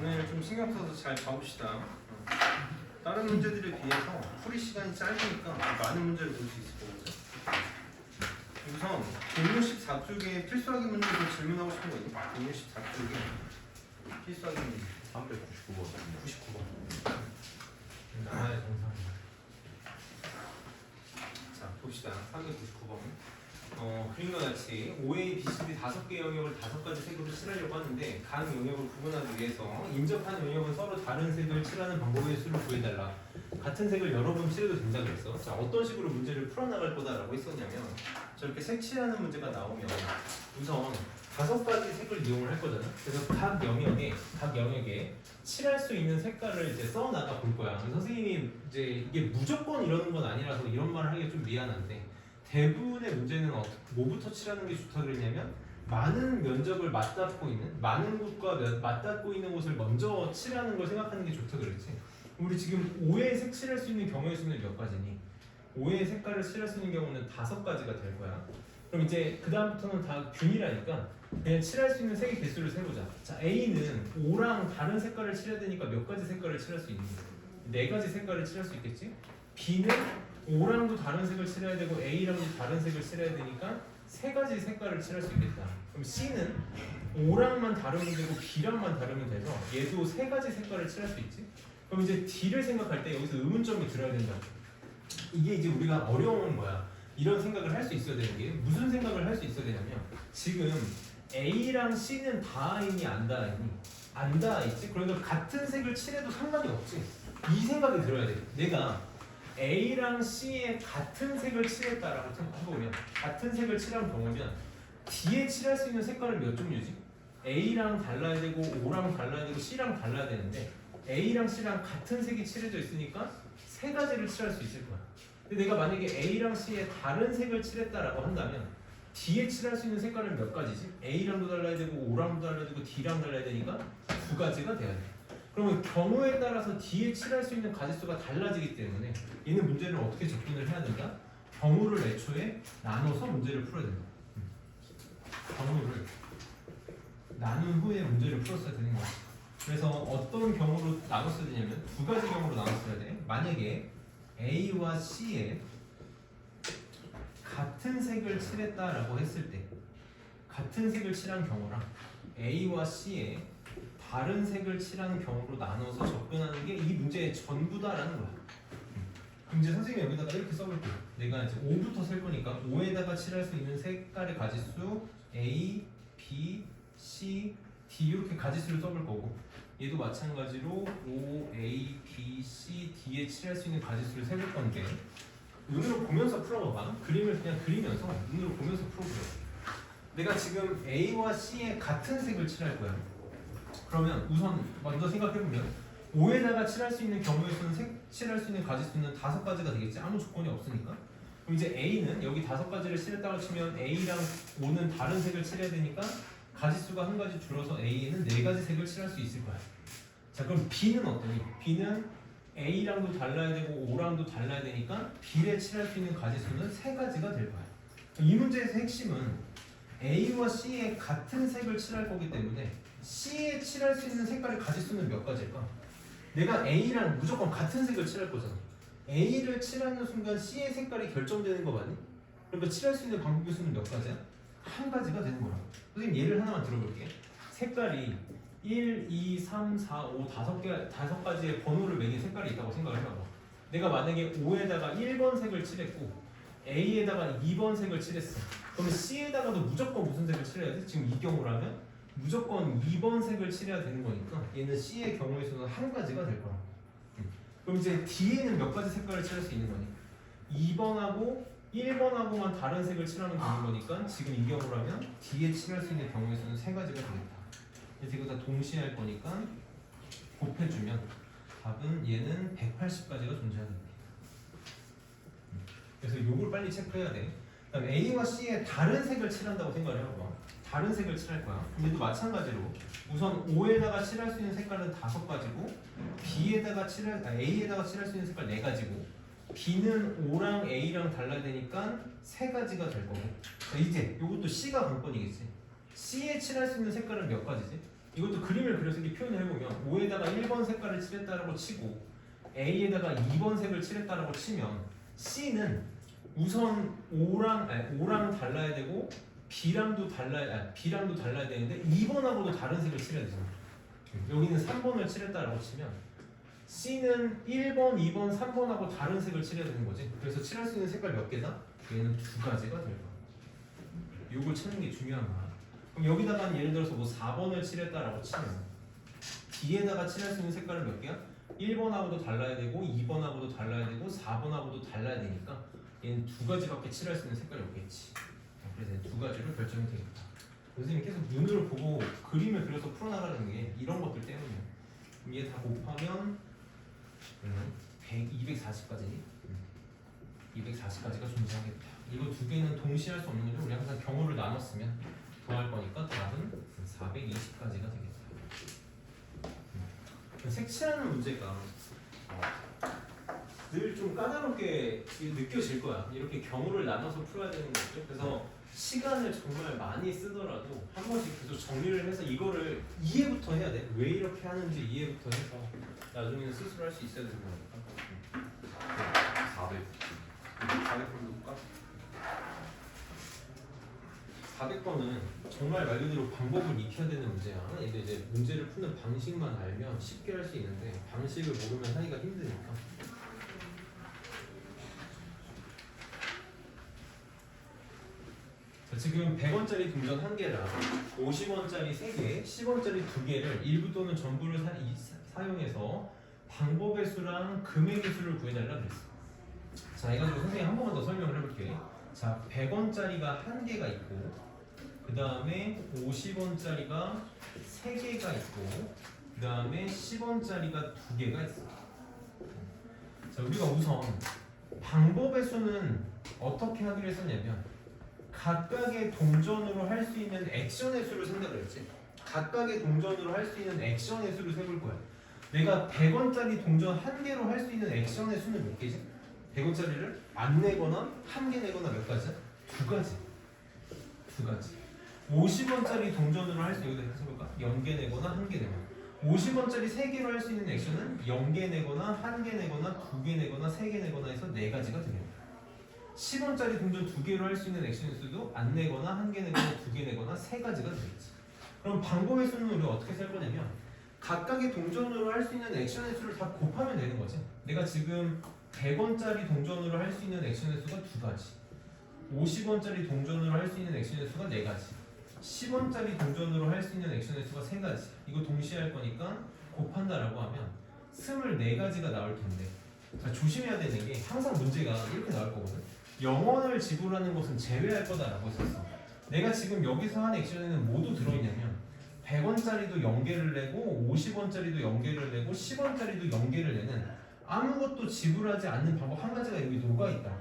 오늘 좀 신경 써서 잘 봐봅시다. 다른 문제들에 비해서 풀이 시간이 짧으니까 많은 문제를 볼 수 있을 거거든요. 우선 164쪽에 필수하기 문제도 질문하고 싶은 거 있니? 164쪽에 필수하기 문제 399번. 99번. 나와의 정상. 자 봅시다. 399번. 그림과 같이 OA, BCD 5개 영역을 5가지 색으로 칠하려고 하는데 각 영역을 구분하기 위해서 인접한 영역은 서로 다른 색을 칠하는 방법의 수를 구해달라. 같은 색을 여러 번 칠해도 된다고 했어. 자, 어떤 식으로 문제를 풀어나갈 거다라고 했었냐면 저렇게 색칠하는 문제가 나오면 우선 5가지 색을 이용을 할 거잖아. 그래서 각 영역에 칠할 수 있는 색깔을 이제 써 나가 볼 거야. 선생님이 이제 이게 무조건 이러는 건 아니라서 이런 말을 하기가 좀 미안한데 대부분의 문제는 뭐부터 칠하는 게 좋다 그랬냐면 많은 면적을 맞닿고 있는 많은 곳과 맞닿고 있는 곳을 먼저 칠하는 걸 생각하는 게 좋다 그랬지. 우리 지금 5의 색 칠할 수 있는 경우의 수는 몇 가지니? 5의 색깔을 칠할 수 있는 경우는 5가지가 될 거야. 그럼 이제 그 다음부터는 다 균이라니까 그냥 칠할 수 있는 색의 개수를 세보자. 자, A는 5랑 다른 색깔을 칠해야 되니까 몇 가지 색깔을 칠할 수 있니? 4가지 색깔을 칠할 수 있겠지? B는 5랑도 다른 색을 칠해야 되고 A랑도 다른 색을 칠해야 되니까 3가지 색깔을 칠할 수 있겠다. 그럼 C는 5랑만 다르면 되고 B랑만 다르면 돼서 얘도 3가지 색깔을 칠할 수 있지. 그럼 이제 D를 생각할 때 여기서 의문점이 들어야 된다. 이게 이제 우리가 어려운 거야. 이런 생각을 할 수 있어야 되는 게 무슨 생각을 할 수 있어야 되냐면 지금 A랑 C는 닿아 있니 안 닿아 있니? 안 닿아 있지. 그러니까 같은 색을 칠해도 상관이 없지. 이 생각이 들어야 돼. 내가 A랑 C의 같은 색을 칠했다라고 생각해보면 같은 색을 칠한 경우면 D에 칠할 수 있는 색깔은 몇 종류지? A랑 달라야 되고 O랑 달라야 되고 C랑 달라야 되는데 A랑 C랑 같은 색이 칠해져 있으니까 3가지를 칠할 수 있을 거야. 근데 내가 만약에 A랑 C에 다른 색을 칠했다라고 한다면 D에 칠할 수 있는 색깔은 몇 가지지? A랑도 달라야 되고 O랑도 달라야 되고 D랑 달라야 되니까 2가지가 돼야 돼. 그러면 경우에 따라서 D에 칠할 수 있는 가지수가 달라지기 때문에 얘는 문제를 어떻게 접근을 해야 된다? 경우를 애초에 나눠서 문제를 풀어야 된다. 경우를 나눈 후에 문제를 풀었어야 되는 거야. 그래서 어떤 경우로 나눴어야 되냐면 2가지 경우로 나눴어야 돼. 만약에 A와 C에 같은 색을 칠했다라고 했을 때 같은 색을 칠한 경우랑 A와 C에 다른 색을 칠하는 경우로 나눠서 접근하는 게 이 문제의 전부다라는 거야. 그럼 이제 선생님이 여기다가 이렇게 써볼게요. 내가 이제 5부터 셀 거니까 5에다가 칠할 수 있는 색깔의 가지수 A, B, C, D 이렇게 가지수를 써볼 거고 얘도 마찬가지로 O, A, B, C, D에 칠할 수 있는 가지수를 세볼 건데 눈으로 보면서 풀어봐봐. 그림을 그냥 그리면서 눈으로 보면서 풀어보래. 내가 지금 A와 C에 같은 색을 칠할 거야. 그러면 우선 먼저 생각해보면 5에다가 칠할 수 있는 경우의 수는 칠할 수 있는 가지수는 5가지가 되겠지. 아무 조건이 없으니까. 그럼 이제 A는 여기 5가지를 칠했다고 치면 A랑 O는 다른 색을 칠해야 되니까 가지수가 1가지 줄어서 A에는 4가지 색을 칠할 수 있을 거야. 자, 그럼 B는 어떠니? B는 A랑도 달라야 되고 O랑도 달라야 되니까 B에 칠할 수 있는 가지수는 3가지가 될 거야. 이 문제의 핵심은 A와 C에 같은 색을 칠할 거기 때문에 C에 칠할 수 있는 색깔의 가지수는 몇 가지일까? 내가 A랑 무조건 같은 색을 칠할 거잖아. A를 칠하는 순간 C의 색깔이 결정되는 거 맞니? 그러니까 칠할 수 있는 방법의 수는 몇 가지야? 1가지가 되는 거야. 선생님 예를 하나만 들어볼게. 색깔이 1, 2, 3, 4, 5, 5가지의 번호를 매긴 색깔이 있다고 생각을 해봐봐. 내가 만약에 5에다가 1번 색을 칠했고 A에다가 2번 색을 칠했어. 그러면 C에다가도 무조건 무슨 색을 칠해야 돼? 지금 이 경우라면 무조건 2번 색을 칠해야 되는 거니까 얘는 C의 경우의 수는 1가지가 될 거야. 그럼 이제 D에는 몇 가지 색깔을 칠할 수 있는 거니? 2번하고 1번하고만 다른 색을 칠하면 되는 거니까 지금 이 경우라면 D에 칠할 수 있는 경우의 수는 3가지가 되겠다. 그래서 이거 다 동시에 할 거니까 곱해주면 답은 얘는 180가지가 존재합니다. 그래서 요걸 빨리 체크해야 돼. 그다음 A와 C에 다른 색을 칠한다고 생각을 해봐봐. 다른 색을 칠할 거야. 얘도 마찬가지로 우선 5에다가 칠할 수 있는 색깔은 5가지고 A에다가 칠할 수 있는 색깔 4가지고 B는 O랑 A랑 달라야 되니까 3가지가 될 거고. 자, 이제 이것도 C가 관건이겠지. C에 칠할 수 있는 색깔은 몇 가지지? 이것도 그림을 그려서 이렇게 표현을 해보면 5에다가 1번 색깔을 칠했다라고 치고 A에다가 2번 색을 칠했다라고 치면 C는 우선 O랑 달라야 되고 B랑도 달라야 되는데 2번하고도 다른 색을 칠해야 되잖아. 여기는 3번을 칠했다라고 치면 C는 1번, 2번, 3번하고 다른 색을 칠해야 되는 거지. 그래서 칠할 수 있는 색깔 몇 개다? 얘는 2가지가 될 거야. 이걸 찾는 게 중요한 거야. 그럼 여기다가 예를 들어서 뭐 4번을 칠했다라고 치면 D에다가 칠할 수 있는 색깔은 몇 개야? 1번하고도 달라야 되고 2번하고도 달라야 되고 4번하고도 달라야 되니까 얘는 2가지밖에 칠할 수 있는 색깔이 없겠지. 그래서 2가지로 결정이 되겠다. 선생님이 계속 눈으로 보고 그림을 그려서 풀어나가는 게 이런 것들 때문이에요. 그럼 얘 다 곱하면 240까지 240까지가 존재하겠다. 이거 두 개는 동시에 할 수 없는 거죠. 우리 항상 경우를 나눴으면 더할 거니까 답은 420까지가 되겠다. 색칠하는 문제가 늘 좀 까다롭게 느껴질 거야. 이렇게 경우를 나눠서 풀어야 되는 거죠. 그래서 시간을 정말 많이 쓰더라도 한 번씩 계속 정리를 해서 이거를 이해부터 해야 돼. 왜 이렇게 하는지 이해부터 해서 나중에는 스스로 할 수 있어야 되는 거니까. 400번 볼까? 400번은 정말 말 그대로 방법을 익혀야 되는 문제야. 근데 이제 문제를 푸는 방식만 알면 쉽게 할 수 있는데 방식을 모르면 하기가 힘드니까. 자, 지금 100원짜리 동전 1개랑 50원짜리 3개, 10원짜리 2개를 일부 또는 전부를 사용해서 방법의 수랑 금액의 수를 구해달라 그랬어. 자, 이가지고 선생님 한 번만 더 설명을 해볼게. 자, 100원짜리가 1개가 있고 그 다음에 50원짜리가 3개가 있고 그 다음에 10원짜리가 2개가 있어. 자, 우리가 우선 방법의 수는 어떻게 하기로 했었냐면 각각의 동전으로 할 수 있는 액션의 수를 생각을 했지. 각각의 동전으로 할 수 있는 액션의 수를 세볼 거야. 내가 100원짜리 동전 1개로 할 수 있는 액션의 수는 몇 개지? 100원짜리를 안 내거나 1개 내거나 몇 가지야? 2가지. 2가지. 50원짜리 동전으로 할 수 있는 액션을 해볼까? 0개 내거나 1개 내거나. 50원짜리 3개로 할 수 있는 액션은 0개 내거나 1개 내거나 2개 내거나 3개 내거나 해서 4가지가 되겠다. 10원짜리 동전 2개로 할 수 있는 액션의 수도 안 내거나 1개 내거나 2개 내거나 3가지가 되겠지. 그럼 방법의 수는 우리가 어떻게 셀 거냐면 각각의 동전으로 할 수 있는 액션의 수를 다 곱하면 되는 거지. 내가 지금 100원짜리 동전으로 할 수 있는 액션의 수가 2가지, 50원짜리 동전으로 할 수 있는 액션의 수가 4가지, 10원짜리 동전으로 할 수 있는 액션의 수가 3가지. 이거 동시에 할 거니까 곱한다라고 하면 24가지가 나올 텐데, 자, 조심해야 되는 게 항상 문제가 이렇게 나올 거거든. 0원을 지불하는 것은 제외할 거다라고 했었어. 내가 지금 여기서 한 액션에는 뭐도 들어있냐면 100원짜리도 0개를 내고 50원짜리도 0개를 내고 10원짜리도 0개를 내는 아무것도 지불하지 않는 방법 한 가지가 여기 녹아있다.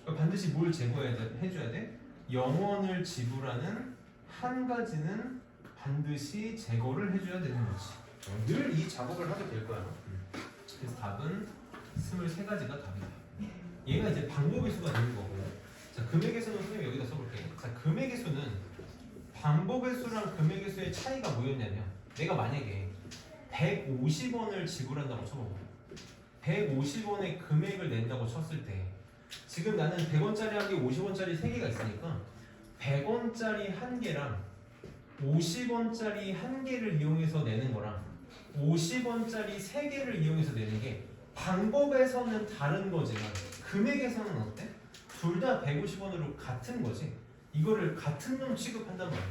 그러니까 반드시 뭘 해줘야 돼? 0원을 지불하는 한 가지는 반드시 제거를 해줘야 되는 거지. 늘 이 작업을 하게 될 거야. 그래서 답은 23가지가 답이다. 얘가 이제 방법의 수가 되는 거고, 자, 금액의 수는 선생님 여기다 써볼게. 자, 금액의 수는 방법의 수랑 금액의 수의 차이가 뭐였냐면 내가 만약에 150원을 지불한다고 쳐봐봐. 150원의 금액을 낸다고 쳤을 때 지금 나는 100원짜리 1개, 50원짜리 3개가 있으니까 100원짜리 1개랑 50원짜리 1개를 이용해서 내는 거랑 50원짜리 3개를 이용해서 내는 게 방법에서는 다른 거지만 금액에서는 어때? 둘 다 150원으로 같은 거지. 이거를 같은 놈 취급한단 말이야.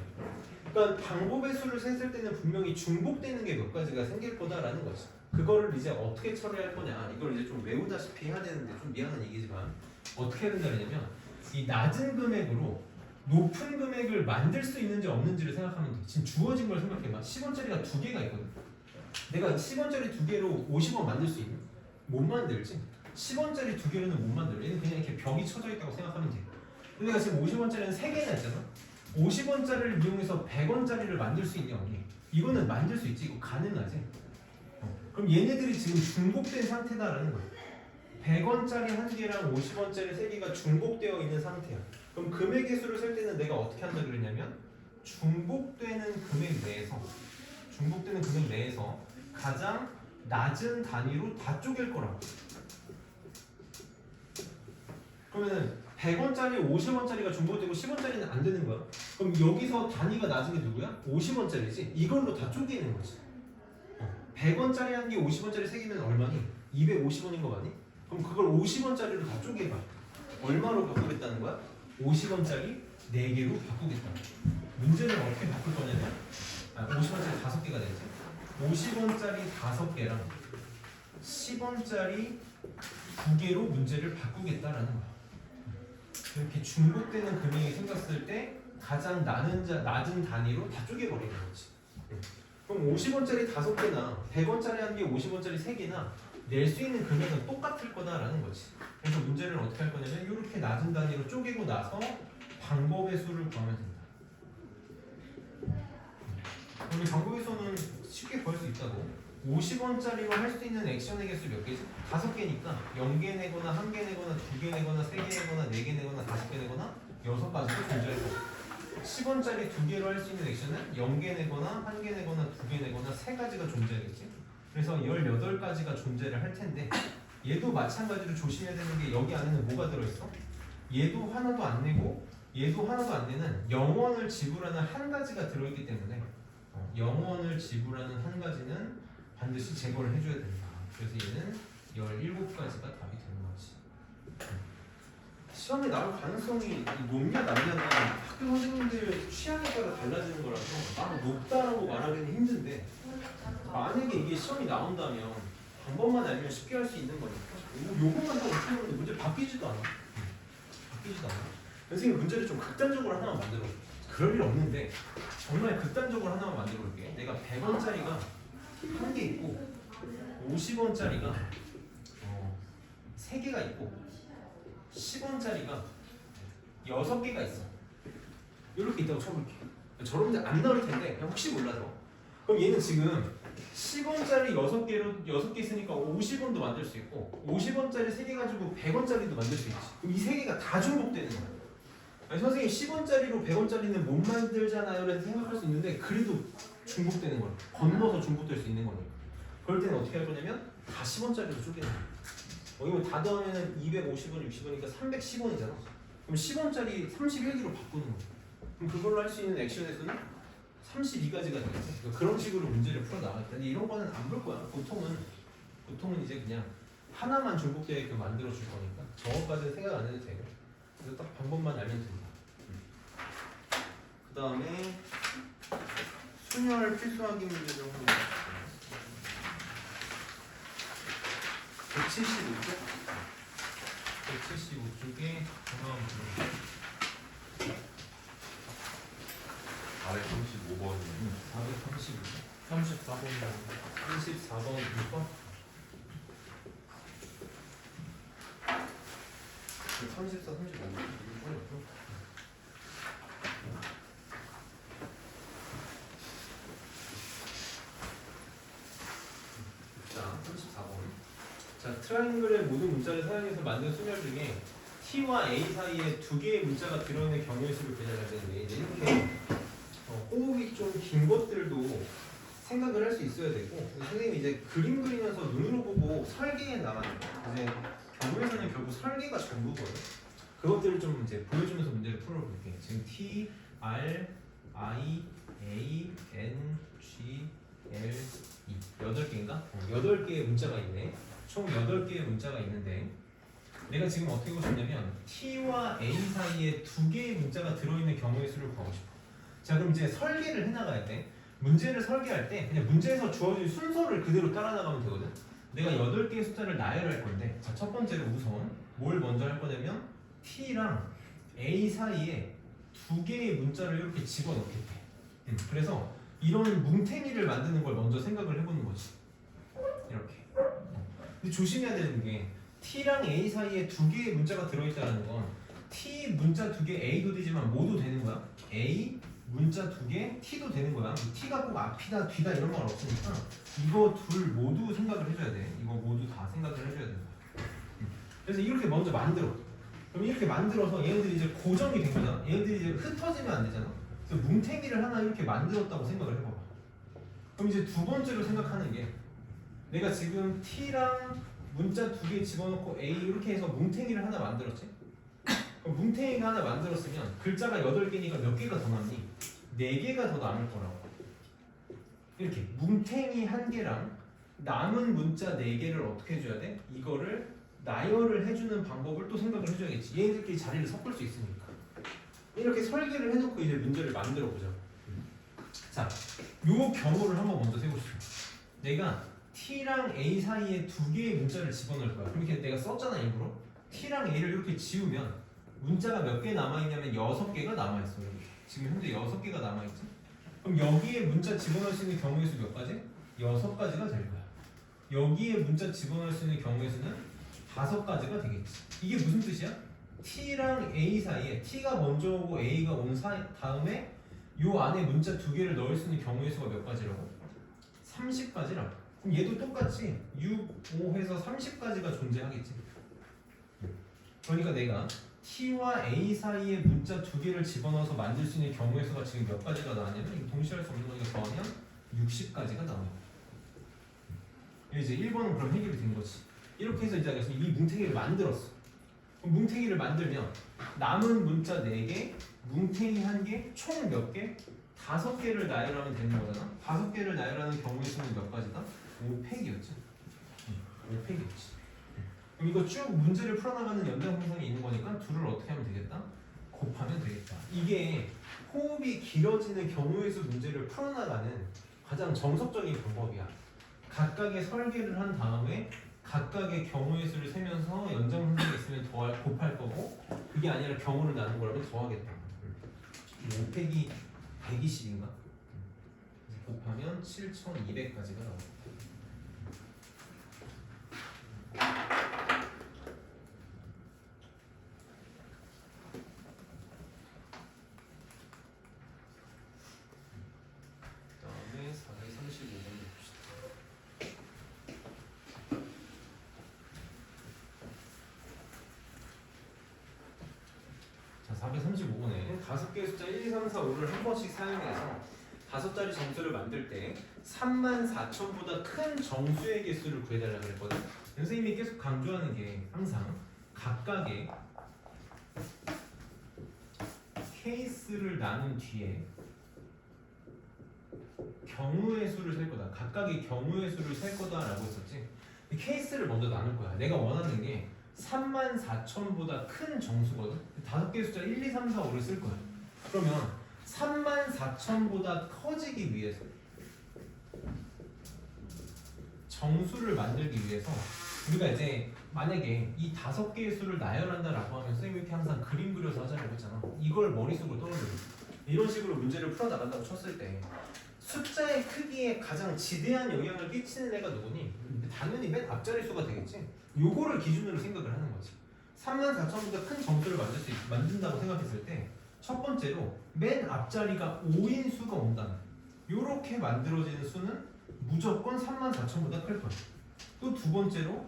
그러니까 방법의 수를 셌을 때는 분명히 중복되는 게 몇 가지가 생길 거다라는 거지. 그거를 이제 어떻게 처리할 거냐, 이걸 이제 좀 외우다시피 해야 되는데 좀 미안한 얘기지만 어떻게 해야 된다냐면 이 낮은 금액으로 높은 금액을 만들 수 있는지 없는지를 생각하면 돼. 지금 주어진 걸 생각해봐. 10원짜리가 2개가 있거든. 내가 10원짜리 2개로 50원 만들 수 있는? 못 만들지. 10원짜리 2개로는 못 만들어. 얘는 그냥 이렇게 벽이 쳐져 있다고 생각하면 돼. 근데 내가 지금 50원짜리는 3개나 있잖아. 50원짜리를 이용해서 100원짜리를 만들 수 있냐 없니? 이거는 만들 수 있지. 이거 가능하지. 그럼 얘네들이 지금 중복된 상태다라는 거야. 100원짜리 1개랑 50원짜리 3개가 중복되어 있는 상태야. 그럼 금액의 수를 셀 때는 내가 어떻게 한다 그랬냐면 중복되는 금액 내에서 중복되는 금액 내에서 가장 낮은 단위로 다 쪼갤 거라고. 그러면은 100원짜리, 50원짜리가 중복되고 10원짜리는 안 되는 거야. 그럼 여기서 단위가 낮은 게 누구야? 50원짜리지. 이걸로 다 쪼개는 거지. 100원짜리 한 개 50원짜리 세 개면 얼마니? 250원인 거 맞니? 그럼 그걸 50원짜리로 다 쪼개봐. 얼마로 바꾸겠다는 거야? 50원짜리 4개로 바꾸겠다. 문제는 어떻게 바꿀 거냐면 50원짜리 5개가 되지. 50원짜리 5개랑 10원짜리 2개로 문제를 바꾸겠다라는 거야. 이렇게 중복되는 금액이 생겼을 때 가장 낮은 단위로 다 쪼개버리는 거지. 그럼 50원짜리 5개나 100원짜리 한 개, 50원짜리 3개나 낼 수 있는 금액은 똑같을 거다라는 거지. 그래서 문제를 어떻게 할 거냐면 이렇게 낮은 단위로 쪼개고 나서 방법의 수를 구하면 된다. 그럼 이 방법에서는 쉽게 구할 수 있다고. 50원짜리로 할 수 있는 액션의 개수 몇 개지? 5개니까 0개 내거나 1개 내거나 2개 내거나 3개 내거나 4개 내거나 5개 내거나 6가지도 존재할 거고 10원짜리 2개로 할 수 있는 액션은 0개 내거나 1개 내거나 2개 내거나 3가지가 존재하겠지. 그래서 18가지가 존재를 할 텐데 얘도 마찬가지로 조심해야 되는 게 여기 안에는 뭐가 들어있어? 얘도 하나도 안 내고 얘도 하나도 안 내는 0원을 지불하는 한 가지가 들어있기 때문에 0원을 지불하는 한 가지는 반드시 제거를 해줘야 된다. 그래서 얘는 17가지가 답이 되는 거지. 시험에 나올 가능성이 높냐 낮냐는 학교 선생님들 취향에 따라 달라지는 거라서 나는 높다라고 말하기는 힘든데 만약에 이게 시험이 나온다면 방법만 알면 쉽게 할 수 있는 거니까 요것만 더 어떻게 보면 문제 바뀌지도 않아. 바뀌지도 않아. 선생님 문제를 좀 극단적으로 하나만 만들어. 그럴 일 없는데 정말 극단적으로 하나만 만들어 볼게. 내가 100원짜리가 한 개 있고 50원짜리가 3개가 있고 10원짜리가 6개가 있어. 이렇게 있다고 쳐볼게. 저런 문제 안 나올 텐데 혹시 몰라서. 그럼 얘는 지금 10원짜리 6개 있으니까 50원도 만들 수 있고 50원짜리 3개 가지고 100원짜리도 만들 수 있지. 그럼 이 3개가 다 중복되는 거야. 아니, 선생님 10원짜리로 100원짜리는 못 만들잖아요 라고 생각할 수 있는데 그래도 중복되는 거야. 건너서 중복될 수 있는 거니까. 그럴 때는 어떻게 할 거냐면 다 10원짜리로 쪼개는 거야. 이거 다 더하면 250원, 60원이니까 310원이잖아. 그럼 10원짜리 31개로 바꾸는 거야. 그럼 그걸로 할 수 있는 액션에서는 32가지가 되겠지. 그러니까 그런 식으로 문제를 풀어 나가겠다. 근데 이런 거는 안 볼 거야. 보통은 이제 그냥 하나만 중복되게끔 만들어 줄 거니까 저것까지는 생각 안 해도 되고. 그래서 딱 방법만 알면 된다. 그 다음에 순열 필수항기 문제 좀 한번 볼게요. 175쪽? 175쪽에 전화 문제. 435번. 435. 34번 6번? 34, 35번 6번이었죠? 자, 34번. 자, 트라이앵글의 모든 문자를 사용해서 만든 순열 중에 T와 A 사이에 2개의 문자가 들어있는 경우의 수를 계산해야 되는데 이제 이렇게 호흡이 좀 긴 것들도 생각을 할 수 있어야 되고 선생님이 이제 그림 그리면서 눈으로 보고 설계에 나가는 거 이제 경우에서는 결국 설계가 전부거든. 그것들을 좀 이제 보여주면서 문제를 풀어볼게요. 지금 T, R, I, A, N, G, L, E 8개인가? 8개의 문자가 있네. 총 8개의 문자가 있는데 내가 지금 어떻게 보고 싶냐면 T와 A 사이에 2개의 문자가 들어있는 경우의 수를 구하고 싶어. 자, 그럼 이제 설계를 해나가야 돼. 문제를 설계할 때 그냥 문제에서 주어진 순서를 그대로 따라 나가면 되거든. 내가 8개의 숫자를 나열할 건데 자, 첫 번째로 우선 뭘 먼저 할 거냐면 T랑 A 사이에 2개의 문자를 이렇게 집어넣겠대. 그래서 이런 뭉탱이를 만드는 걸 먼저 생각을 해보는 거지. 이렇게. 근데 조심해야 되는 게 T랑 A 사이에 2개의 문자가 들어있다는 건 T 문자 2개 A도 되지만 뭐도 되는 거야? A 문자 2개 T도 되는 거야. T가 꼭 앞이다 뒤다 이런 건 없으니까 이거 둘 모두 생각을 해줘야 돼. 이거 모두 다 생각을 해줘야 된다. 그래서 이렇게 먼저 만들어. 그럼 이렇게 만들어서 얘네들이 이제 고정이 된 거잖아. 얘네들이 이제 흩어지면 안 되잖아. 그래서 뭉탱이를 하나 이렇게 만들었다고 생각을 해봐. 그럼 이제 두 번째로 생각하는 게 내가 지금 T랑 문자 두 개 집어넣고 A 이렇게 해서 뭉탱이를 하나 만들었지? 그럼 뭉탱이가 하나 만들었으면 글자가 8개니까 몇 개가 더 남니? 4개가 더 남을 거라고. 이렇게 뭉탱이 1개랑 남은 문자 4개를 어떻게 해줘야 돼? 이거를 나열을 해주는 방법을 또 생각을 해줘야겠지. 얘네들끼리 자리를 섞을 수 있으니까. 이렇게 설계를 해놓고 이제 문제를 만들어 보자. 자, 요 경우를 한번 먼저 세보시죠. 내가 T랑 A 사이에 2개의 문자를 집어넣을 거야. 그렇게 내가 썼잖아 일부러. T랑 A를 이렇게 지우면 문자가 몇 개 남아있냐면 6개가 남아있어. 여기. 지금 현재 6개가 남아있지. 그럼 여기에 문자 집어넣을 수 있는 경우의 수 몇 가지? 6가지가 될 거야. 여기에 문자 집어넣을 수 있는 경우의 수는 5가지가 되겠지. 이게 무슨 뜻이야? T랑 A 사이에 T가 먼저 오고 A가 온 다음에 요 안에 문자 2개를 넣을 수 있는 경우의 수가 몇 가지라고? 30가지라고. 그럼 얘도 똑같이 6, 5 해서 30가지가 존재하겠지. 그러니까 내가 T와 A 사이에 문자 2개를 집어넣어서 만들 수 있는 경우의 수가 지금 몇 가지가 나왔냐면 이거 동시에 할 수 없는 거니까 더하면 60가지가 나와요. 이제 1번은 그럼 해결이 된 거지. 이렇게 해서 이제 이 뭉탱이를 만들었어. 그럼 뭉탱이를 만들면 남은 문자 4개, 뭉탱이 1개, 총 몇 개? 5개를 나열하면 되는 거잖아. 5개를 나열하는 경우의 수는 몇 가지다? 5팩이었지. 5팩이었지. 그럼 이거 쭉 문제를 풀어나가는 연장선상에 있는 거니까 둘을 어떻게 하면 되겠다? 곱하면 되겠다. 이게 호흡이 길어지는 경우의 수 문제를 풀어나가는 가장 정석적인 방법이야. 각각의 설계를 한 다음에 각각의 경우의 수를 세면서 연장선상에 있으면 곱할 거고 그게 아니라 경우를 나눈 거라면 더하겠다. 5팩이 120인가? 곱하면 7200까지가 나옵니다. 그다음에 435번 봅시다. 자, 435번에 5개의 숫자 1, 2, 3, 4, 5를 한 번씩 사용해서 5자리 정수를 만들 때 34,000보다 큰 정수의 개수를 구해달라고 그랬거든. 선생님이 계속 강조하는 게 항상 각각의 케이스를 나눈 뒤에 경우의 수를 셀 거다. 각각의 경우의 수를 셀 거다라고 했었지. 케이스를 먼저 나눌 거야. 내가 원하는 게 34,000보다 큰 정수거든. 5개의 숫자 1, 2, 3, 4, 5를 쓸 거야. 그러면 34,000보다 커지기 위해서 정수를 만들기 위해서 우리가 이제 만약에 이 5개의 수를 나열한다라고 하면 선생님이 이렇게 항상 그림 그려서 하자고 했잖아. 이걸 머릿속으로 떠올려. 이런 식으로 문제를 풀어나간다고 쳤을 때 숫자의 크기에 가장 지대한 영향을 끼치는 애가 누구니? 당연히 맨 앞자리 수가 되겠지. 요거를 기준으로 생각을 하는 거지. 34,000보다 큰 정수를 만든다고 생각했을 때 첫 번째로 맨 앞자리가 5인 수가 온다면 요렇게 만들어지는 수는 무조건 34,000보다 클 거야. 또 두 번째로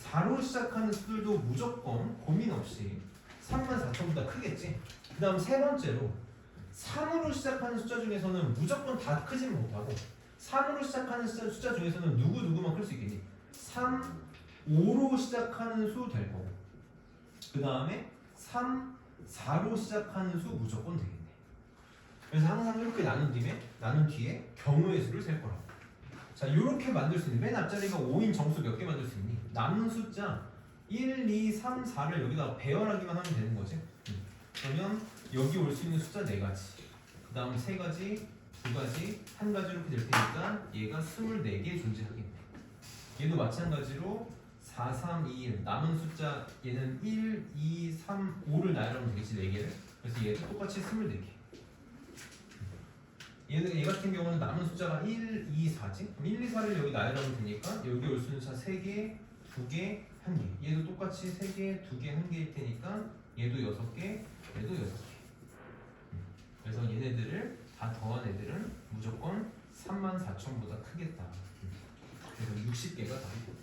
4로 시작하는 수들도 무조건 고민 없이 34,000보다 크겠지. 그 다음 세 번째로 3으로 시작하는 숫자 중에서는 무조건 다 크지는 못하고 3으로 시작하는 숫자 중에서는 누구만 클 수 있겠니? 3, 5로 시작하는 수 될 거고 그 다음에 3, 4로 시작하는 수 무조건 되겠네. 그래서 항상 이렇게 나눈 뒤에 경우의 수를 셀 거라고. 자, 이렇게 만들 수 있는 맨 앞자리가 5인 정수 몇 개 만들 수 있니? 남은 숫자 1, 2, 3, 4를 여기다가 배열하기만 하면 되는 거지. 그러면 여기 올 수 있는 숫자 4가지 그 다음 3가지, 2가지, 1가지 이렇게 될 테니까 얘가 24개 존재하겠네. 얘도 마찬가지로 4, 3, 2, 1 남은 숫자 얘는 1, 2, 3, 5를 나열하면 되겠지 4개를. 그래서 얘도 똑같이 24개. 얘 같은 경우는 남은 숫자가 1, 2, 4지? 그럼 1, 2, 4를 여기 나열하면 되니까 여기 올 수 있는 숫자 3개, 2개, 1개. 얘도 똑같이 3개, 2개, 1개일 테니까 얘도 6개, 얘도 6개. 그래서 얘네들을 다 더한 애들은 무조건 34,000보다 크겠다. 그래서 60개가 답이고.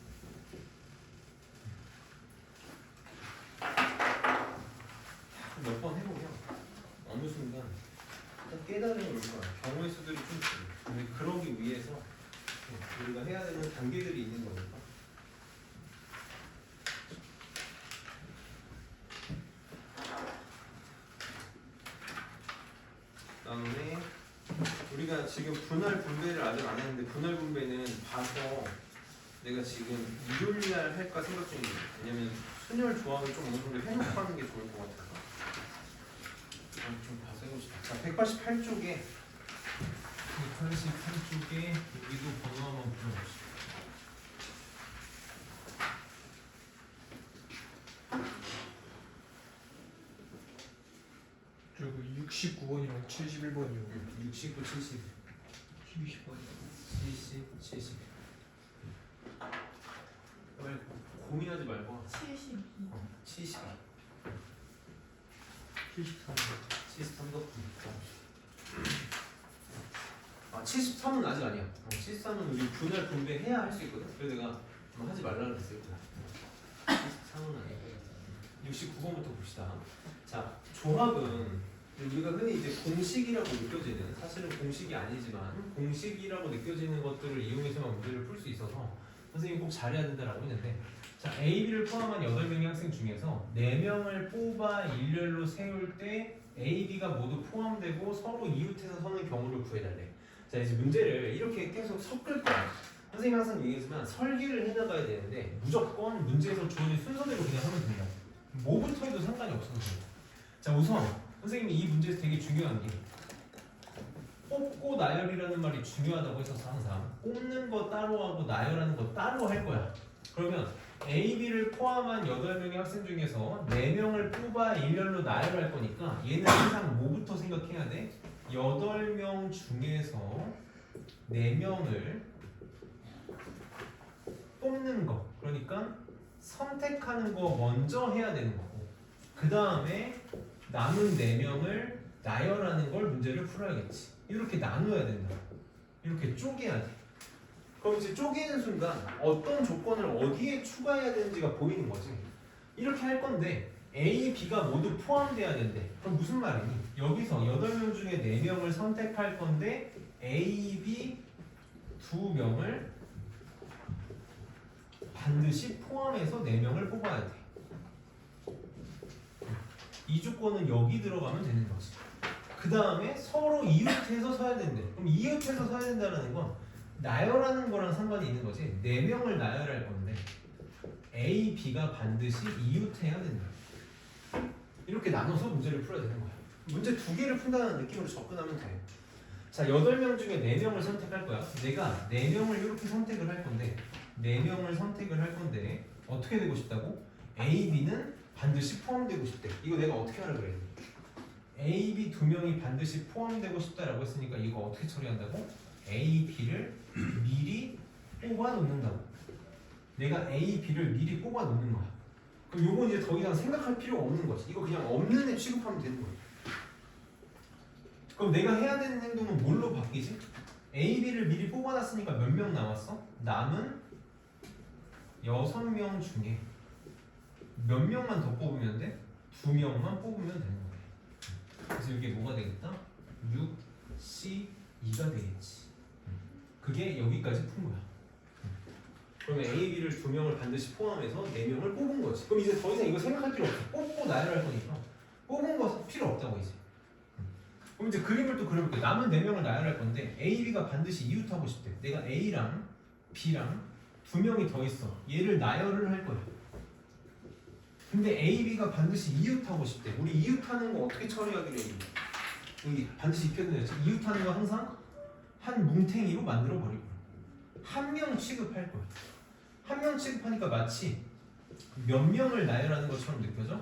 몇 번 해보면 어느 순간 깨달음이 올 거야. 경우의 수들이 좀 줄어. 근데 그러기 위해서 우리가 해야 되는 단계들이 있는 거니까. 그다음에 우리가 지금 분할 분배를 아직 안 했는데 분할 분배는 봐서 내가 지금 일요일 날 할까 생각 중이에요. 왜냐면 순열 조합을 좀 어느 정도 해놓고 하는 게 좋을 것 같아서. 좀 봐서 해봅시다. 자, 188쪽에 188쪽에 여기도 번호 한번 불러봅시다. 그리고 69번이랑 71번이요. 69, 70, 70번이요. 70, 70. 고민하지 말고 72. 70. 73번. 73도 아 73은 아직 아니야. 73은 우리 분할 분배해야 할 수 있거든. 그래서 내가 하지 말라 그랬어요. 73은 아니고 69번부터 봅시다. 자, 조합은 우리가 흔히 이제 공식이라고 느껴지는, 사실은 공식이 아니지만 공식이라고 느껴지는 것들을 이용해서만 문제를 풀 수 있어서 선생님이 꼭 잘해야 된다라고 했는데, 자, A, B를 포함한 8명의 학생 중에서 4명을 뽑아 일렬로 세울 때 A, B가 모두 포함되고 서로 이웃해서 서는 경우를 구해달래. 자, 이제 문제를 이렇게 계속 섞을 거야. 선생님이 항상 얘기했지만 설계를 해나가야 되는데 무조건 문제에서 주어진 순서대로 그냥 하면 된다. 뭐부터 해도 상관이 없어서 그래. 자, 우선 선생님이 이 문제에서 되게 중요한 게 뽑고 나열이라는 말이 중요하다고 했어서 항상 뽑는 거 따로 하고 나열하는 거 따로 할 거야. 그러면 A, B를 포함한 8명의 학생 중에서 4명을 뽑아 일렬로 나열할 거니까 얘는 항상 뭐부터 생각해야 돼? 8명 중에서 4명을 뽑는 거, 그러니까 선택하는 거 먼저 해야 되는 거고, 그 다음에 남은 4명을 나열하는 걸 문제를 풀어야겠지. 이렇게 나눠야 된다. 이렇게 쪼개야 돼. 그럼 이제 쪼개는 순간 어떤 조건을 어디에 추가해야 되는지가 보이는 거지. 이렇게 할 건데 A, B가 모두 포함돼야 된대. 그럼 무슨 말이니? 여기서 8명 중에 4명을 선택할 건데 A, B 2명을 반드시 포함해서 4명을 뽑아야 돼. 이 조건은 여기 들어가면 되는 거지. 그 다음에 서로 이웃해서 서야 된대. 그럼 이웃해서 서야 된다는 건 나열하는 거랑 상관이 있는 거지. 4명을 나열할 건데 A, B가 반드시 이웃해야 된다. 이렇게 나눠서 문제를 풀어야 되는 거야. 문제 2개를 푼다는 느낌으로 접근하면 돼. 자, 8명 중에 4명을 선택할 거야. 내가 4명을 이렇게 선택을 할 건데 4명을 선택을 할 건데 어떻게 되고 싶다고? A, B는 반드시 포함되고 싶대. 이거 내가 어떻게 하라 그래? A, B 2명이 반드시 포함되고 싶다라고 했으니까 이거 어떻게 처리한다고? A, B를 미리 뽑아 놓는다고. 내가 A, B를 미리 뽑아 놓는 거야. 그럼 요건 이제 더 이상 생각할 필요가 없는 거지. 이거 그냥 없는 애 취급하면 되는 거야. 그럼 내가 해야 되는 행동은 뭘로 바뀌지? A, B를 미리 뽑아놨으니까 몇 명 남았어? 남은 6명 중에 몇 명만 더 뽑으면 돼? 2명만 뽑으면 되는 거야. 그래서 이게 뭐가 되겠다? 6, C, 2가 되겠지. 그게 여기까지 푼 거야. 그러면 A, B를 2명을 반드시 포함해서 4명을 뽑은 거지. 그럼 이제 더 이상 이거 생각할 필요 없어. 뽑고 나열할 거니까 뽑은 거 필요 없다고 이제. 그럼 이제 그림을 또 그려볼게. 남은 4명을 나열할 건데 A, B가 반드시 이웃하고 싶대. 내가 A랑 B랑 2명이 더 있어. 얘를 나열을 할 거야. 근데 A, B가 반드시 이웃하고 싶대. 우리 이웃하는 거 어떻게 처리하기로 했는데? 여기 반드시 입혀야 되지. 이웃하는 거 항상 한 뭉탱이로 만들어 버리고 한 명 취급할 거야. 한 명 취급하니까 마치 몇 명을 나열하는 것처럼 느껴져?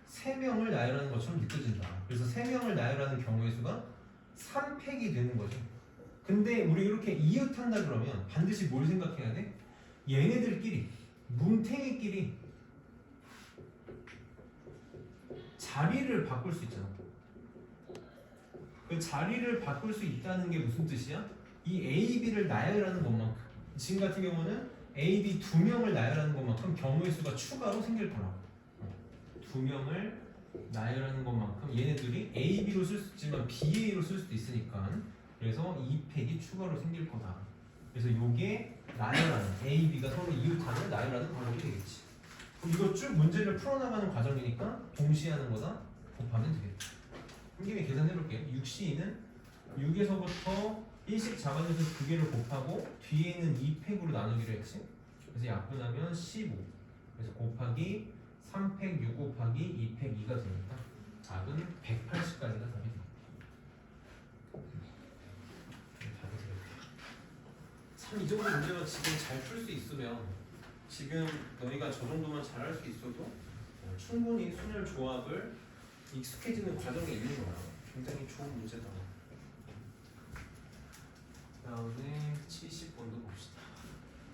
3명을 나열하는 것처럼 느껴진다. 그래서 3명을 나열하는 경우의 수가 3팩이 되는 거죠. 근데 우리 이렇게 이웃한다 그러면 반드시 뭘 생각해야 돼? 얘네들끼리 뭉탱이끼리 자리를 바꿀 수 있잖아. 그 자리를 바꿀 수 있다는 게 무슨 뜻이야? 이 A, B를 나열하는 것만큼, 지금 같은 경우는 A, B 2명을 나열하는 것만큼 경우의 수가 추가로 생길 거라고. 2명을 나열하는 것만큼 얘네들이 A, B로 쓸 수 있지만 B, A로 쓸 수도 있으니까, 그래서 2팩이 추가로 생길 거다. 그래서 요게 나열하는 A, B가 서로 이웃하는 나열하는 방법이 되겠지. 그럼 이거 쭉 문제를 풀어나가는 과정이니까 동시에 하는 거다 곱하면 되겠다. 한김에 계산해볼게요. 6C는 6에서부터 1씩 잡아내서 2개를 곱하고 뒤에 있는 2팩으로 나누기로 했지. 그래서 약분하면 15. 그래서 곱하기 3팩 6 곱하기 2팩 2가 되니까 답은 180까지가 답이 됩니다. 답이 되겠다. 참 이 정도 문제가 지금 잘 풀 수 있으면 지금 너희가 저 정도만 잘할 수 있어도 충분히 순열 조합을 익숙해지는 과정에 있는 거야. 굉장히 좋은 문제다. 그다음에 70번도 봅시다.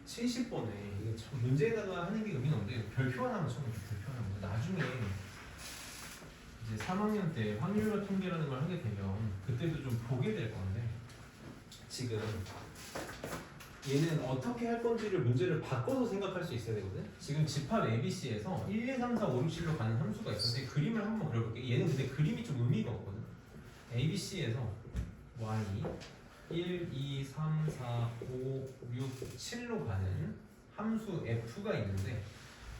70번에 이게 참 문제에다가 하는 게 의미는 없는데 별표 하나만 쳐놓을게요. 별표 하나만. 나중에 이제 3학년 때 확률과 통계라는 걸 하게 되면 그때도 좀 보게 될 건데 지금 얘는 어떻게 할 건지를 문제를 바꿔서 생각할 수 있어야 되거든. 지금 집합 ABC에서 1, 2, 3, 4, 5, 6, 7로 가는 함수가 있었는데 그림을 한번 그려볼게. 얘는 근데 그림이 좀 의미가 없거든. ABC에서 Y 1, 2, 3, 4, 5, 6, 7로 가는 함수 F가 있는데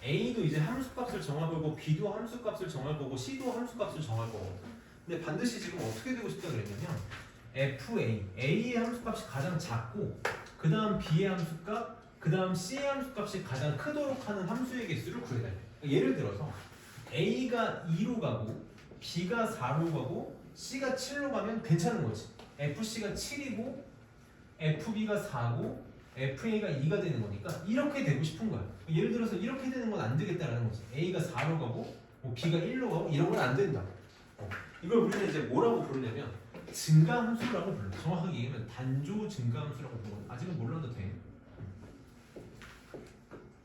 A도 이제 함수값을 정할 거고 B도 함수값을 정할 거고 C도 함수값을 정할 거고 근데 반드시 지금 어떻게 되고 싶다 그랬냐면 FA, A의 함수값이 가장 작고 그 다음 B의 함수값, 그 다음 C의 함수값이 가장 크도록 하는 함수의 개수를 구해달래. 예를 들어서 A가 2로 가고 B가 4로 가고 C가 7로 가면 괜찮은 거지. FC가 7이고 FB가 4고 FA가 2가 되는 거니까 이렇게 되고 싶은 거야. 예를 들어서 이렇게 되는 건 안 되겠다라는 거지. A가 4로 가고 B가 1로 가고 이런 건 안 된다. 이걸 우리는 이제 뭐라고 부르냐면 증가함수라고 불러. 정확하게 얘기하면 단조 증가함수라고 불러. 아직은 몰라도 돼.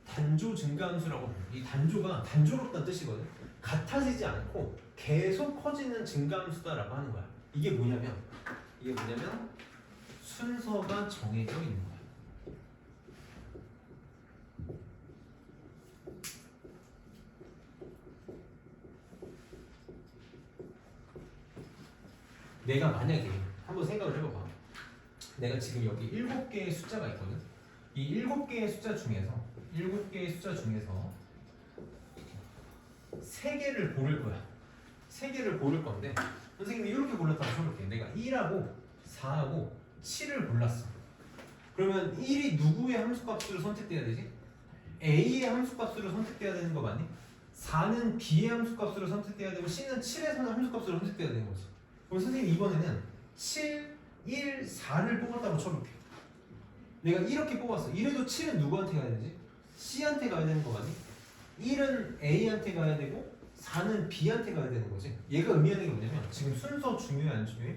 단조 증가함수라고 불러. 이 단조가 단조롭다는 뜻이거든. 같아지지 않고 계속 커지는 증가함수다라고 하는 거야. 이게 뭐냐면 순서가 정해져 있는 거야. 내가 만약에 한번 생각을 해봐봐. 내가 지금 여기 7개의 숫자가 있거든. 이 7개의 숫자 중에서 3개를 고를 거야. 3개를 고를 건데 선생님이 이렇게 골랐다고 쳐볼게. 내가 1하고 4하고 7을 골랐어. 그러면 1이 누구의 함수값으로 선택돼야 되지? A의 함수값으로 선택돼야 되는 거 맞니? 4는 B의 함수값으로 선택돼야 되고 C는 7에서는 함수값으로 선택돼야 되는 거지. 그럼 선생님 이번에는 7, 1, 4를 뽑았다고 쳐볼게. 내가 이렇게 뽑았어. 이래도 7은 누구한테 가야 되지? C한테 가야 되는 거 맞니? 1은 A한테 가야 되고 4는 B한테 가야 되는 거지. 얘가 의미하는 게 뭐냐면 지금 순서 중요해 안 중요해?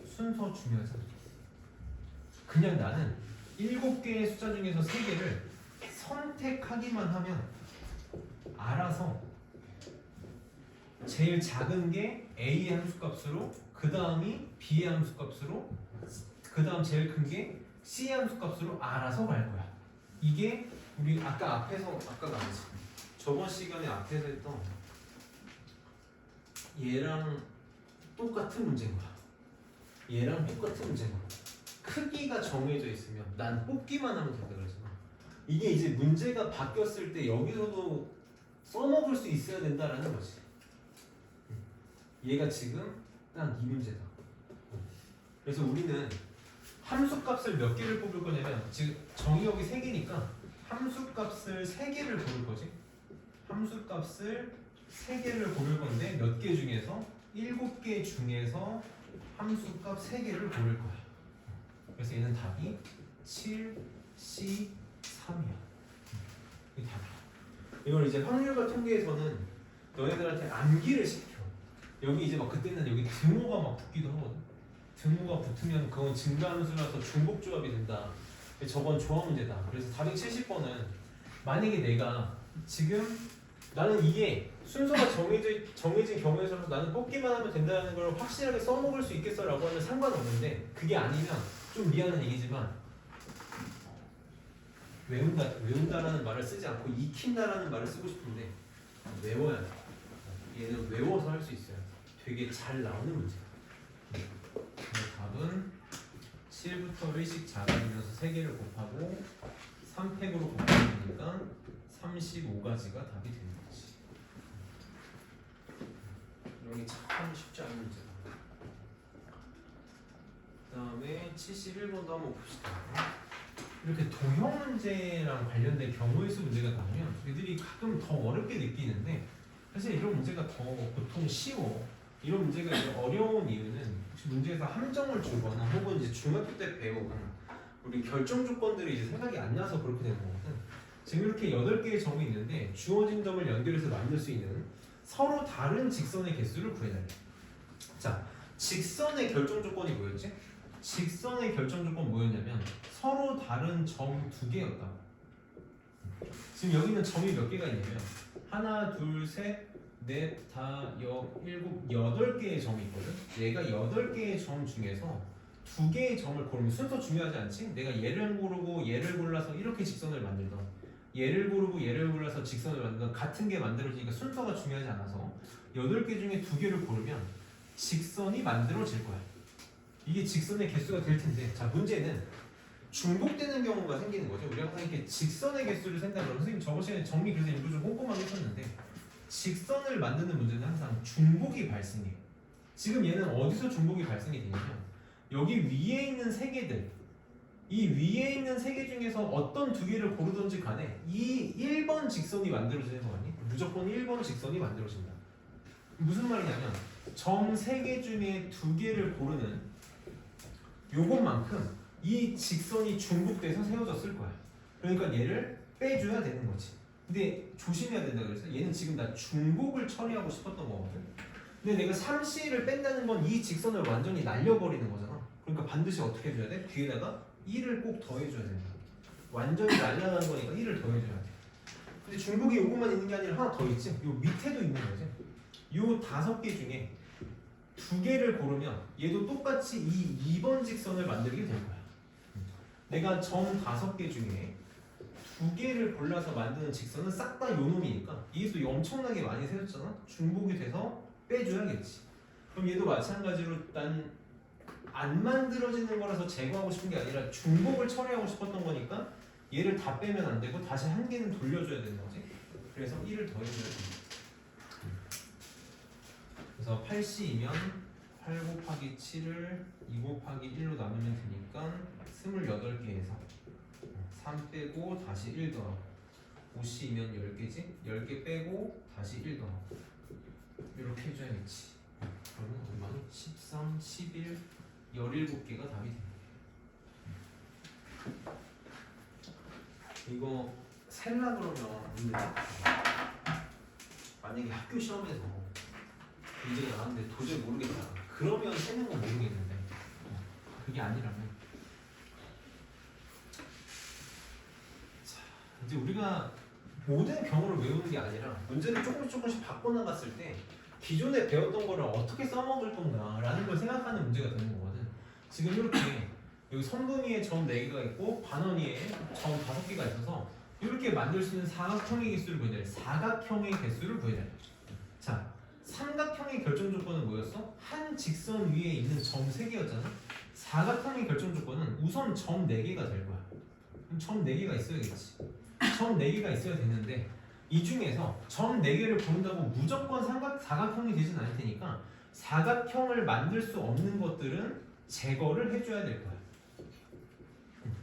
순서 중요하잖아. 그냥 나는 7개의 숫자 중에서 3개를 선택하기만 하면 알아서 제일 작은 게 A의 함수값으로 그 다음이 B의 함수값으로 그 다음 제일 큰 게 C의 함수값으로 알아서 갈 거야. 이게 우리 아까 나왔지. 저번 시간에 앞에서 했던 얘랑 똑같은 문제인 거야. 얘랑 똑같은 문제인 거야. 크기가 정해져 있으면 난 뽑기만 하면 된다 그러잖아. 이게 이제 문제가 바뀌었을 때 여기서도 써먹을 수 있어야 된다라는 거지. 얘가 지금 딱 이 문제다. 그래서 우리는 함수값을 몇 개를 뽑을 거냐면 지금 정의역이 3개니까 함수값을 3개를 고를 거지. 함수값을 3개를 고를 건데 몇 개 중에서 7개 중에서 함수값 3개를 고를 거야. 그래서 얘는 답이 7, C, 3이야. 이게 답이야. 이걸 이제 확률과 통계에서는 너희들한테 암기를 시켜. 여기 이제 막 그때는 여기 등호가 막 붙기도 하거든. 등호가 붙으면 그건 증가함수라서 중복조합이 된다. 저건 조합 문제다. 그래서 470번은 만약에 내가 지금 나는 이게 순서가 정해진 경우에서 나는 뽑기만 하면 된다는 걸 확실하게 써먹을 수 있겠어 라고 하면 상관없는데 그게 아니면 좀 미안한 얘기지만 외운다라는 말을 쓰지 않고 익힌다라는 말을 쓰고 싶은데 외워야 돼. 얘는 외워서 할 수 있어요. 되게 잘 나오는 문제야. 답은 7부터 1씩 작아지면서 3개를 곱하고 3팩으로 곱하니까 35가지가 답이 되는 거지. 여기 참 쉽지 않은 문제다. 그 다음에 71번도 한번 봅시다. 이렇게 도형 문제랑 관련된 경우의 수 문제가 나오면 애들이 가끔 더 어렵게 느끼는데 사실 이런 문제가 더 보통 쉬워. 이런 문제가 이제 어려운 이유는 혹시 문제에서 함정을 주거나 혹은 이제 중학교 때 배운 우리 결정 조건들이 이제 생각이 안 나서 그렇게 되는 거거든. 지금 이렇게 8개의 점이 있는데 주어진 점을 연결해서 만들 수 있는 서로 다른 직선의 개수를 구해달래. 자, 직선의 결정 조건이 뭐였지? 직선의 결정 조건 뭐였냐면 서로 다른 점 2개였다. 지금 여기 있는 점이 몇 개가 있냐면 하나, 둘, 셋, 넷, 다, 여, 일곱, 8개의 점이 있거든. 얘가 8개의 점 중에서 2개의 점을 고르면 순서 중요하지 않지? 내가 얘를 고르고 얘를 골라서 이렇게 직선을 만들던 얘를 고르고 얘를 골라서 직선을 만들던 같은 게 만들어지니까 순서가 중요하지 않아서 8개 중에 2개를 고르면 직선이 만들어질 거야. 이게 직선의 개수가 될 텐데, 자 문제는 중복되는 경우가 생기는 거죠. 우리가 항상 이렇게 직선의 개수를 생각하면 선생님 저번 시간에 정리 그래서 일부 좀 꼼꼼하게 했었는데 직선을 만드는 문제는 항상 중복이 발생해요. 지금 얘는 어디서 중복이 발생이 되냐면 여기 위에 있는 3개들, 이 위에 있는 3개 중에서 어떤 2개를 고르든지 간에 이 1번 직선이 만들어지는 거 아니? 무조건 1번 직선이 만들어진다. 무슨 말이냐면 점 3개 중에 2개를 고르는 요것만큼 이 직선이 중복돼서 세워졌을 거야. 그러니까 얘를 빼줘야 되는 거지. 근데 조심해야 된다 그래서 얘는 지금 나 중복을 처리하고 싶었던 거거든. 근데 내가 3C를 뺀다는 건 이 직선을 완전히 날려버리는 거잖아. 그러니까 반드시 어떻게 해줘야 돼? 뒤에다가 1을 꼭 더해줘야 된다. 완전히 날려가는 거니까 1을 더해줘야 돼. 근데 중복이 요것만 있는 게 아니라 하나 더 있지? 요 밑에도 있는 거지. 요 5개 중에 2개를 고르면 얘도 똑같이 이 2번 직선을 만들게 될 거야. 내가 점 5개 중에 2개를 골라서 만드는 직선은 싹 다 요놈이니까 이게 또 엄청나게 많이 세졌잖아? 중복이 돼서 빼줘야겠지. 그럼 얘도 마찬가지로 난 안 만들어지는 거라서 제거하고 싶은 게 아니라 중복을 처리하고 싶었던 거니까 얘를 다 빼면 안 되고 다시 한 개는 돌려줘야 되는 거지. 그래서 1을 더해줘야 돼. 그래서 8C이면 8 곱하기 7을 2 곱하기 1로 나누면 되니까 28개에서 3 빼고 다시 1 더하고 5C이면 10개지? 10개 빼고 다시 1 더하고 이렇게 해줘야겠지. 그러면 얼마니? 13, 11, 17개가 답이 됩니다. 이거 셀라 그러면 문제 만약에 학교 시험에서 문제가 나왔는데 도저히 모르겠다. 그러면 세는 건 모르겠는데 그게 아니라면 자 이제 우리가 모든 경우를 외우는 게 아니라 문제를 조금씩 바꿔나갔을 때 기존에 배웠던 거를 어떻게 써먹을 건가라는 걸 생각하는 문제가 되는 거거든. 지금 이렇게 여기 선분위에 점 4개가 있고 반원위에 점 5개가 있어서 이렇게 만들 수 있는 사각형의 개수를 구해야 돼. 사각형의 개수를 구해야 돼. 자, 삼각형의 결정 조건은 뭐였어? 한 직선 위에 있는 점 3개였잖아. 사각형의 결정 조건은 우선 점 4개가 될 거야. 그럼 점 4개가 있어야겠지. 점 4개가 있어야 되는데 이 중에서 점 4개를 고른다고 무조건 사각형이 되진 않을 테니까 사각형을 만들 수 없는 것들은 제거를 해줘야 될 거야.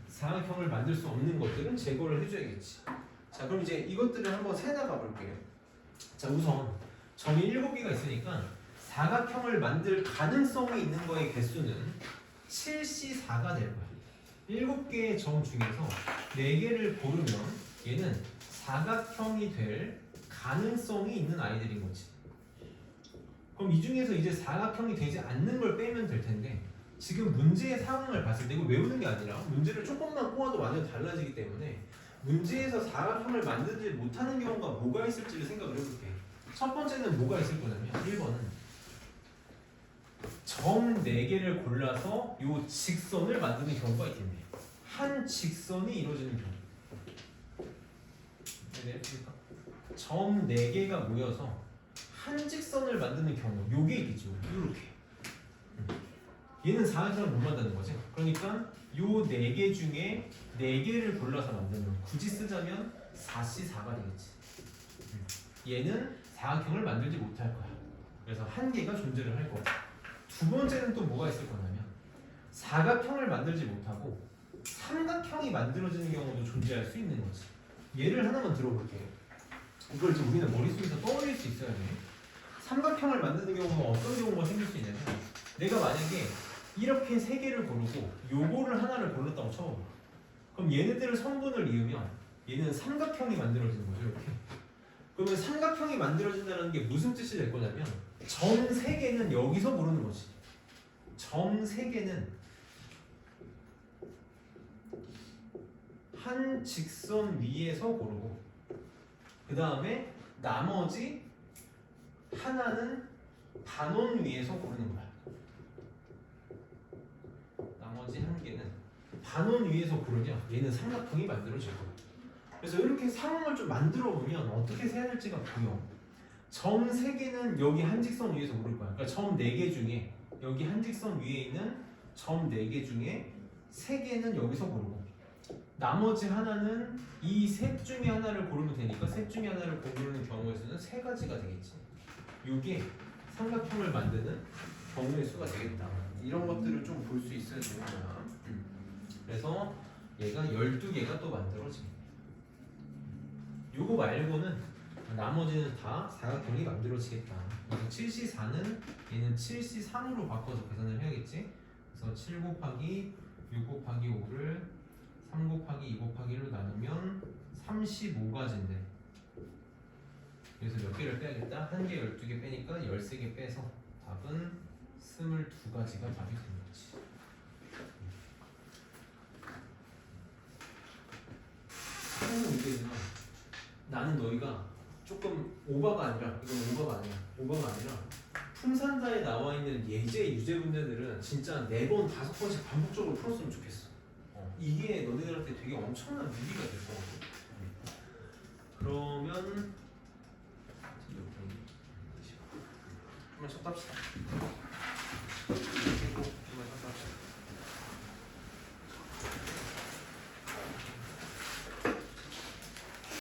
사각형을 만들 수 없는 것들은 제거를 해줘야겠지. 자, 그럼 이제 이것들을 한번 세나가 볼게요. 자, 우선 점이 7개가 있으니까 사각형을 만들 가능성이 있는 거의 개수는 7C4가 될 거야. 7개의 점 중에서 4개를 고르면 얘는 사각형이 될 가능성이 있는 아이들인 거지. 그럼 이 중에서 이제 사각형이 되지 않는 걸 빼면 될 텐데 지금 문제의 상황을 봤을 때 이거 외우는 게 아니라 문제를 조금만 꼬아도 완전 달라지기 때문에 문제에서 사각형을 만들지 못하는 경우가 뭐가 있을지를 생각을 해볼게. 첫 번째는 뭐가 있을 거냐면 1번은 점 4개를 골라서 요 직선을 만드는 경우가 있겠네. 한 직선이 이루어지는 경우. 점 4개가 모여서 한 직선을 만드는 경우 요게 있겠죠. 요렇게 얘는 사각형을 못 만드는 거지. 그러니까 요 4개 중에 4개를 골라서 만들면 굳이 쓰자면 4C4가 되겠지. 얘는 사각형을 만들지 못할 거야. 그래서 한 개가 존재를 할 거고. 두 번째는 또 뭐가 있을 거냐면 사각형을 만들지 못하고 삼각형이 만들어지는 경우도 존재할 수 있는 거지. 예를 하나만 들어볼게요. 이걸 이제 우리는 머릿속에서 떠올릴 수 있어야 돼. 삼각형을 만드는 경우는 어떤 경우가 생길 수 있냐면 내가 만약에 이렇게 3개를 고르고 요거를 하나를 골랐다고 쳐봐. 그럼 얘네들을 성분을 이으면 얘는 삼각형이 만들어지는 거죠. 이렇게. 그러면 삼각형이 만들어진다는 게 무슨 뜻이 될 거냐면 점 3개는 여기서 고르는 거지. 점 3개는 한 직선 위에서 고르고 그 다음에 나머지 하나는 반원 위에서 고르는 거야. 나머지 한 개는 반원 위에서 고르면 얘는 삼각형이 만들어질 거야. 그래서 이렇게 상황을 좀 만들어 보면 어떻게 세야 될지가 보여. 점 3개는 여기 한 직선 위에서 고를 거야. 그러니까 점 4개 중에 여기 한 직선 위에 있는 점 4개 중에 3개는 여기서 고르고 나머지 하나는 이 셋 중에 하나를 고르면 되니까 셋 중에 하나를 고르는 경우에서는 3가지가 되겠지. 이게 삼각형을 만드는 경우의 수가 되겠다. 이런 것들을 좀 볼 수 있어야 되는 거야. 그래서 얘가 12개가 또 만들어지겠네. 요거 말고는 나머지는 다 사각형이 만들어지겠다. 그래서 7C4는 얘는 7C3으로 바꿔서 계산을 해야겠지. 그래서 7 곱하기 6 곱하기 5를 3 곱하기 2 곱하기 1로 나누면 35가지인데 그래서 몇 개를 빼야겠다? 1개, 12개 빼니까 13개 빼서 답은 22가지가 답이 되는 거지. 하는 문제지만 나는 너희가 조금 오바가 아니라 이건 오바가 아니야. 오바가 아니라 풍산다에 나와 있는 예제 유제 문제들은 진짜 4번, 5번씩 반복적으로 풀었으면 좋겠어. 이게 너네들한테 되게 엄청난 무기가 될 거거든. 그러면 한번 쳤답시다.